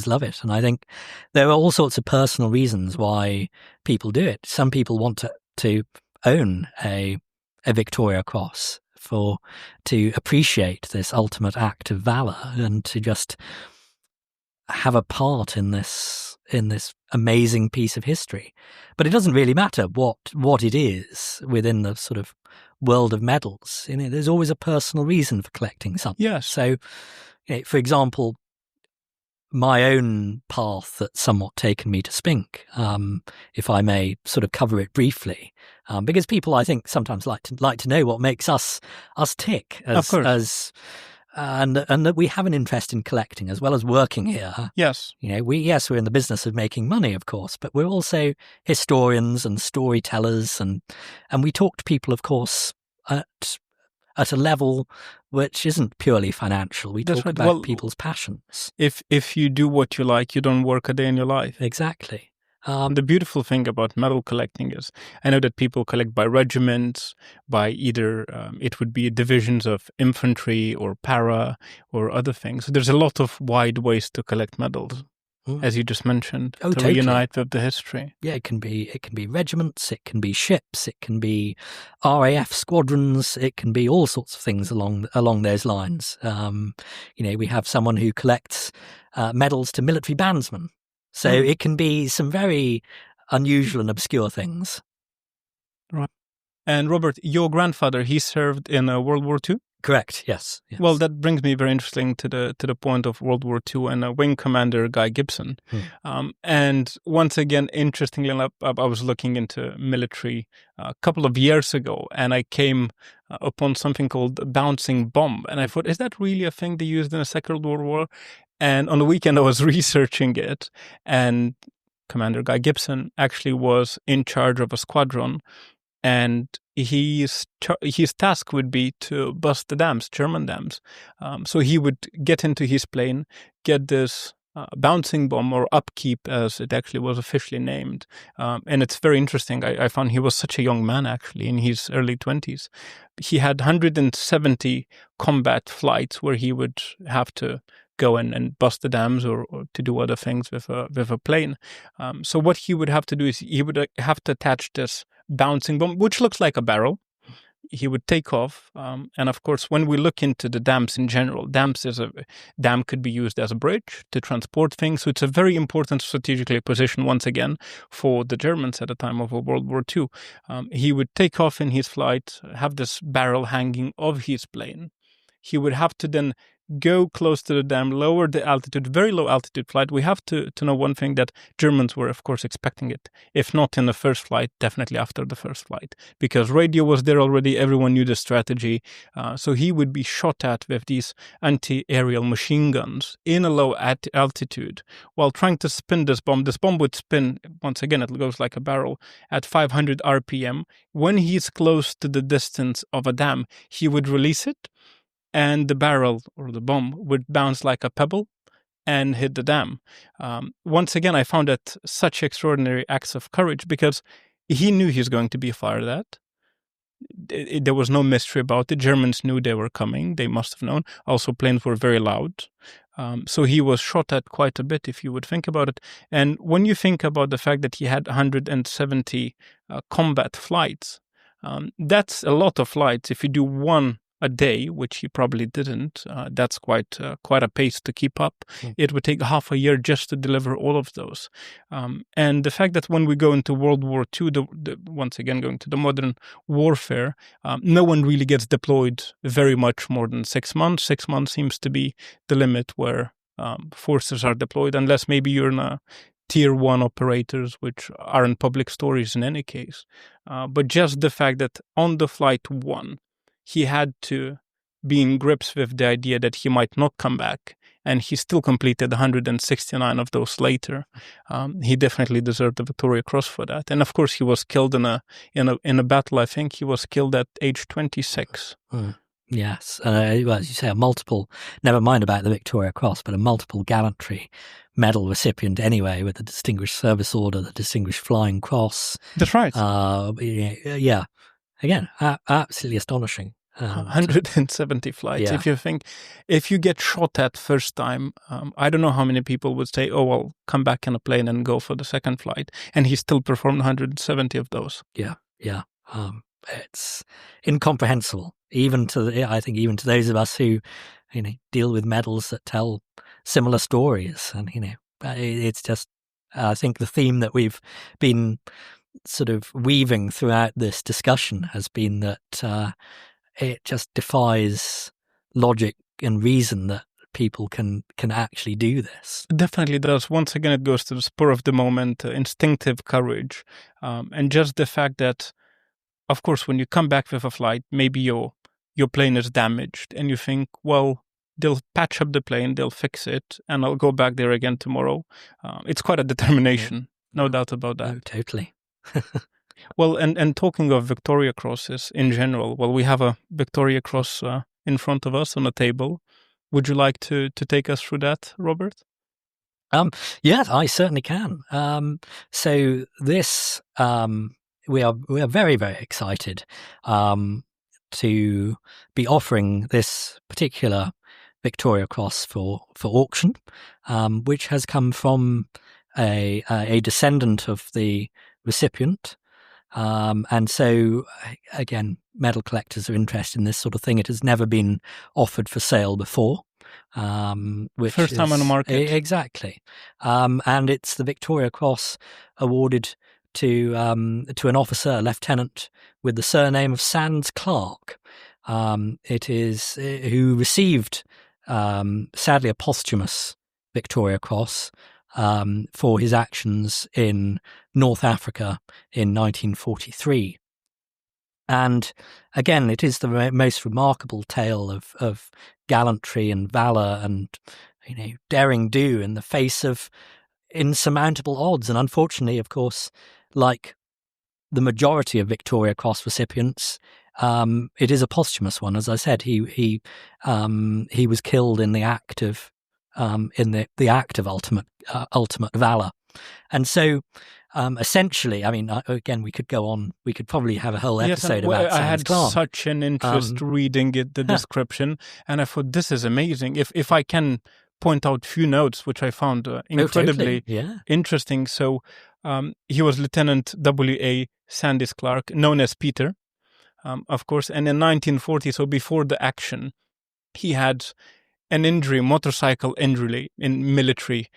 love it. And I think there are all sorts of personal reasons why people do it. Some people want to own a Victoria Cross to appreciate this ultimate act of valor and to just have a part in this amazing piece of history. But it doesn't really matter what it is within the sort of world of medals. There's always a personal reason for collecting something. Yes. So, for example, my own path that's somewhat taken me to Spink, if I may sort of cover it briefly, because people, I think, sometimes like to know what makes us tick and that we have an interest in collecting as well as working here. Yes. We're in the business of making money, of course, but we're also historians and storytellers, and we talk to people, of course, at a level which isn't purely financial. We talk about people's passions. If you do what you like, you don't work a day in your life. Exactly. The beautiful thing about medal collecting is, I know that people collect by regiments, by either it would be divisions of infantry or para or other things. So there's a lot of wide ways to collect medals, as you just mentioned, to totally reunite with the history. Yeah, it can be regiments, it can be ships, it can be RAF squadrons, it can be all sorts of things along those lines. We have someone who collects medals to military bandsmen. So it can be some very unusual and obscure things. Right. And Robert, your grandfather, he served in World War II? Correct, yes. Well, that brings me very interesting to the point of World War II and Wing Commander Guy Gibson. And once again, interestingly enough, I was looking into military a couple of years ago, and I came upon something called a bouncing bomb. And I thought, is that really a thing they used in the Second World War? And on the weekend, I was researching it, and Commander Guy Gibson actually was in charge of a squadron, and his task would be to bust the dams, German dams. So he would get into his plane, get this bouncing bomb, or upkeep as it actually was officially named. And it's very interesting. I found he was such a young man, actually, in his early 20s. He had 170 combat flights where he would have to go and bust the dams or to do other things with a plane. So what he would have to do is he would have to attach this bouncing bomb, which looks like a barrel. He would take off. And of course, when we look into the dams in general, dam could be used as a bridge to transport things. So it's a very important strategically position, once again, for the Germans at the time of World War II. He would take off in his flight, have this barrel hanging off his plane. He would have to then go close to the dam, lower the altitude, very low altitude flight. We have to know one thing, that Germans were, of course, expecting it. If not in the first flight, definitely after the first flight. Because radio was there already, everyone knew the strategy. So he would be shot at with these anti-aerial machine guns in a low altitude while trying to spin this bomb. This bomb would spin, once again, it goes like a barrel, at 500 RPM. When he's close to the distance of a dam, he would release it, and the barrel or the bomb would bounce like a pebble and hit the dam. Once again, I found that such extraordinary acts of courage, because he knew he was going to be fired at. there was no mystery about it. Germans knew they were coming. They must have known. Also, planes were very loud. So he was shot at quite a bit, if you would think about it. And when you think about the fact that he had 170 combat flights, that's a lot of flights. If you do one a day, which he probably didn't, that's quite a pace to keep up. It would take half a year just to deliver all of those. And the fact that when we go into World War II, once again going to the modern warfare, no one really gets deployed very much more than 6 months. 6 months seems to be the limit where forces are deployed, unless maybe you're in a tier 1 operators, which aren't public stories in any case. But just the fact that on the flight 1, he had to be in grips with the idea that he might not come back, and he still completed 169 of those later. He definitely deserved the Victoria Cross for that. And of course, he was killed in a battle. I think he was killed at age 26. Yes, well, as you say, a multiple. Never mind about the Victoria Cross, but a multiple gallantry medal recipient anyway, with the Distinguished Service Order, the Distinguished Flying Cross. That's right. Yeah. Again, absolutely astonishing. 170 flights. Yeah. If you get shot at first time, I don't know how many people would say, "Oh, well, come back in a plane and go for the second flight," and he still performed 170 of those. Yeah. It's incomprehensible, I think even to those of us who, deal with medals that tell similar stories, and it's just, I think the theme that we've been sort of weaving throughout this discussion has been that it just defies logic and reason that people can actually do this. Definitely does. Once again, it goes to the spur of the moment, instinctive courage, and just the fact that, of course, when you come back with a flight, maybe your plane is damaged, and you think, well, they'll patch up the plane, they'll fix it, and I'll go back there again tomorrow. It's quite a determination, no doubt about that. Oh, totally. Well, and talking of Victoria Crosses in general, well, we have a Victoria Cross in front of us on a table. Would you like to take us through that, Robert? Yeah, I certainly can. So this, we are very, very excited to be offering this particular Victoria Cross for auction, which has come from a descendant of the recipient. And so, again, medal collectors are interested in this sort of thing. It has never been offered for sale before. First time on the market. Exactly. And it's the Victoria Cross awarded to an officer, a lieutenant, with the surname of Sandys-Clarke. It is who received, sadly, a posthumous Victoria Cross for his actions in North Africa in 1943. And again, it is the most remarkable tale of gallantry and valor and, daring do in the face of insurmountable odds. And unfortunately, of course, like the majority of Victoria Cross recipients, it is a posthumous one. As I said, he was killed in the act of ultimate valor. And so, essentially, I mean, again, we could go on. We could probably have a whole episode about Sandys-Clarke. I had such an interest reading the description, and I thought, this is amazing. If I can point out a few notes, which I found incredibly interesting. So he was Lieutenant W.A. Sandys-Clarke, known as Peter, of course. And in 1940, so before the action, he had an injury, motorcycle injury in military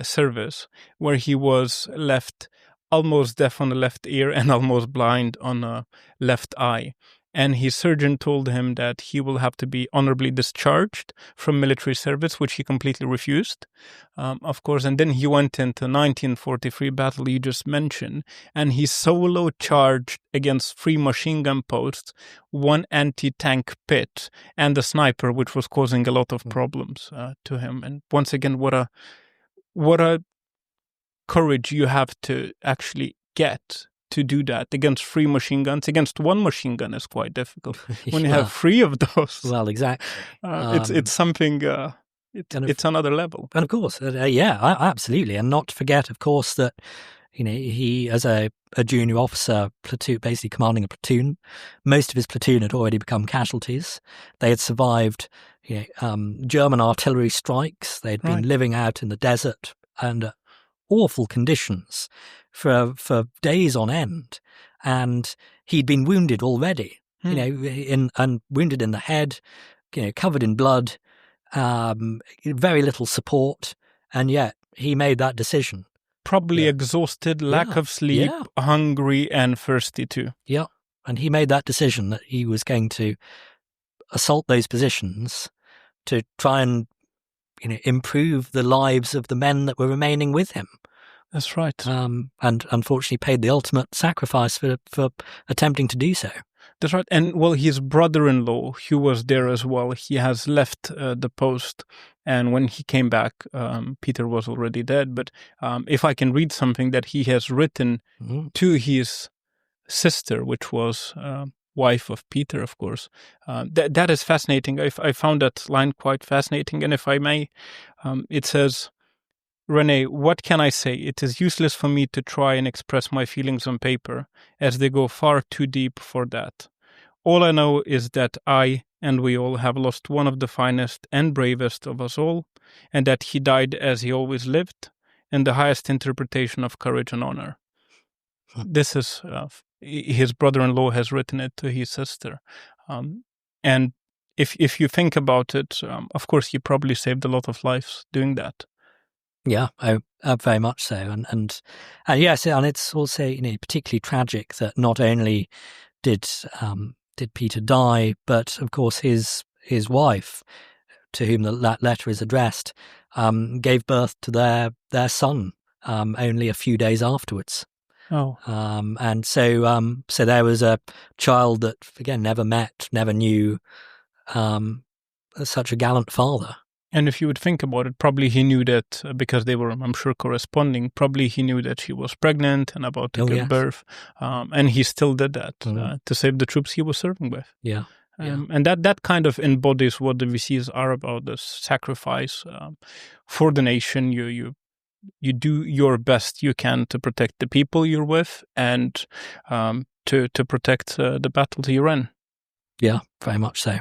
service, where he was left almost deaf on the left ear and almost blind on the left eye. And his surgeon told him that he will have to be honorably discharged from military service, which he completely refused, of course. And then he went into 1943 battle you just mentioned, and he solo charged against 3 machine gun posts, 1 anti-tank pit, and a sniper, which was causing a lot of problems to him. And once again, what a courage you have to actually get to do that against 3 machine guns. Against 1 machine gun is quite difficult. When you have 3 of those, well, exactly, it's something. It's another level. And of course, absolutely, and not to forget, of course, that He, as a junior officer, basically commanding a platoon, most of his platoon had already become casualties. They had survived German artillery strikes. They'd been living out in the desert under awful conditions for days on end. And he'd been wounded already, and wounded in the head, covered in blood, very little support. And yet he made that decision. Probably exhausted, lack of sleep, hungry, and thirsty too. Yeah. And he made that decision that he was going to assault those positions to try and improve the lives of the men that were remaining with him. That's right. And unfortunately paid the ultimate sacrifice for attempting to do so. That's right. And his brother-in-law, who was there as well, he has left the post. And when he came back, Peter was already dead. But if I can read something that he has written to his sister, which was wife of Peter, of course, that is fascinating. I found that line quite fascinating. And if I may, it says, René, what can I say? It is useless for me to try and express my feelings on paper, as they go far too deep for that. All I know is that I and we all have lost one of the finest and bravest of us all, and that he died as he always lived, in the highest interpretation of courage and honor. This is his brother-in-law has written it to his sister, and if you think about it, of course, he probably saved a lot of lives doing that. Yeah, very much so, and yes, and it's also particularly tragic that not only did Peter die, but of course his wife, to whom that letter is addressed, gave birth to their son only a few days afterwards. Oh, and so there was a child that again never met, never knew such a gallant father. And if you would think about it, probably he knew that because they were, I'm sure, corresponding, probably he knew that she was pregnant and about to give birth. And he still did that to save the troops he was serving with. Yeah. And that kind of embodies what the VCs are about, this sacrifice for the nation. You do your best you can to protect the people you're with and to protect the battles you're in. Yeah, very much so.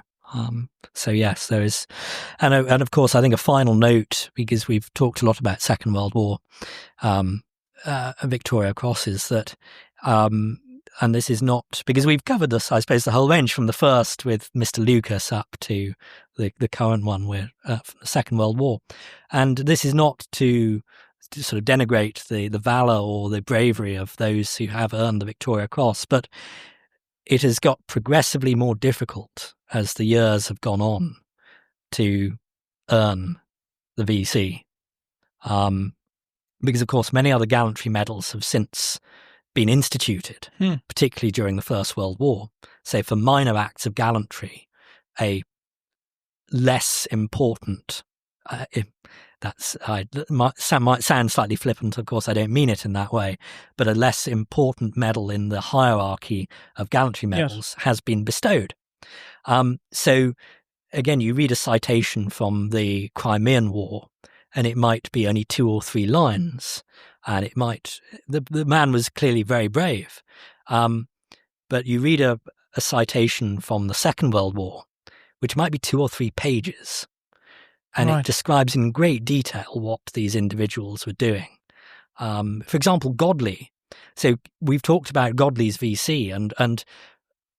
So yes, there is, and of course, I think a final note, because we've talked a lot about Second World War, Victoria Cross, is that, and this is not, because we've covered this, I suppose, the whole range from the first with Mr. Lucas up to the current one from the Second World War, and this is not to sort of denigrate the valour or the bravery of those who have earned the Victoria Cross, but it has got progressively more difficult as the years have gone on to earn the VC. Because, of course, many other gallantry medals have since been instituted, particularly during the First World War. So for minor acts of gallantry, a less important, might sound slightly flippant, of course, I don't mean it in that way, but a less important medal in the hierarchy of gallantry medals has been bestowed. So, again, you read a citation from the Crimean War, and it might be only 2 or 3 lines, and it might, the man was clearly very brave. But you read a citation from the Second World War, which might be 2 or 3 pages, and it describes in great detail what these individuals were doing. For example, Godley. So we've talked about Godley's VC and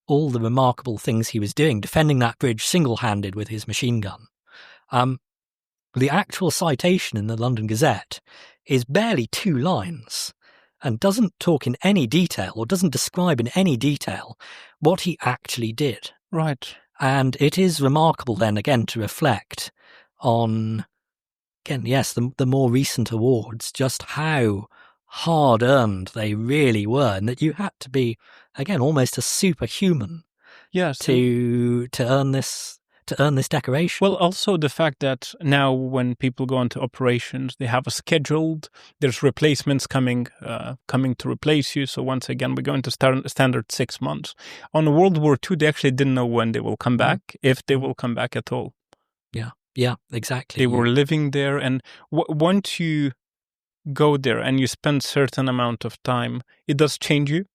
all the remarkable things he was doing, defending that bridge single-handed with his machine gun. The actual citation in the London Gazette is barely 2 lines and doesn't talk in any detail or doesn't describe in any detail what he actually did. Right. And it is remarkable then, again, to reflect on, again, yes, the more recent awards, just how hard-earned they really were, and that you had to be, again, almost a superhuman to earn this decoration. Well, also the fact that now when people go into operations, they have a scheduled, there's replacements coming to replace you. So once again, we're going to standard 6 months. On World War II, they actually didn't know when they will come back, if they will come back at all. Yeah, exactly. They were living there, and once you go there and you spend certain amount of time, it does change you.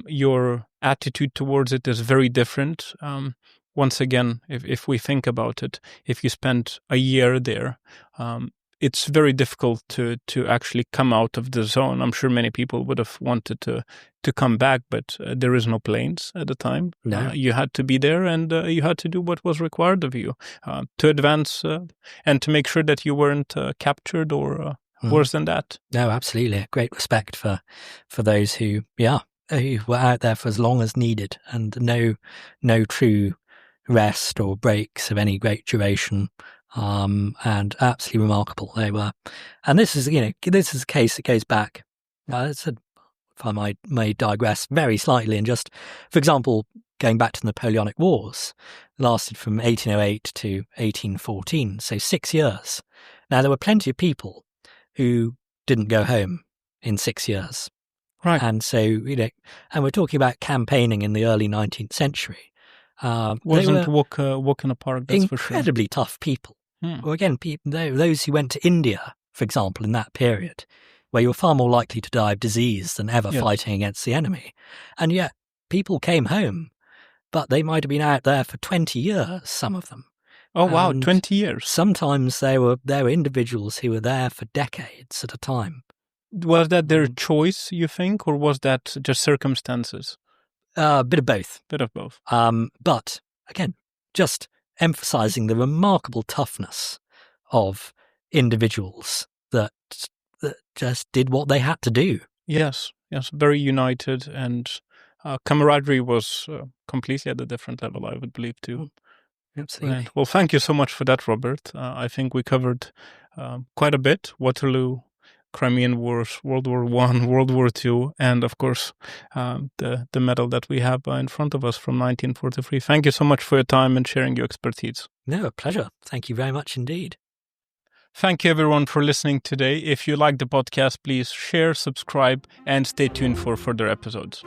Your attitude towards it is very different. Once again, if we think about it, if you spend a year there, it's very difficult to actually come out of the zone. I'm sure many people would have wanted to come back, but there is no planes at the time. No. You had to be there, and you had to do what was required of you to advance and to make sure that you weren't captured or worse than that. No, absolutely. Great respect for those who were out there for as long as needed, and no true rest or breaks of any great duration. And absolutely remarkable they were. And this is a case that goes back. If I may digress very slightly, and just, for example, going back to the Napoleonic Wars, lasted from 1808 to 1814, so 6 years. Now, there were plenty of people who didn't go home in 6 years. Right. And so, and we're talking about campaigning in the early 19th century. Wasn't walk in a park, that's for sure. Incredibly tough people. Well, again, those who went to India, for example, in that period, where you were far more likely to die of disease than ever fighting against the enemy. And yet people came home, but they might have been out there for 20 years, some of them. Oh, wow, 20 years. Sometimes there were individuals who were there for decades at a time. Was that their choice, you think, or was that just circumstances? A bit of both. But, again, just emphasizing the remarkable toughness of individuals that just did what they had to do. Yes, very united, and camaraderie was completely at a different level, I would believe, too. Absolutely. Right. Well, thank you so much for that, Robert. I think we covered quite a bit: Waterloo, Crimean Wars, World War I, World War II, and of course the medal that we have in front of us from 1943. Thank you so much for your time and sharing your expertise. No, a pleasure. Thank you very much indeed. Thank you everyone for listening today. If you like the podcast, please share, subscribe, and stay tuned for further episodes.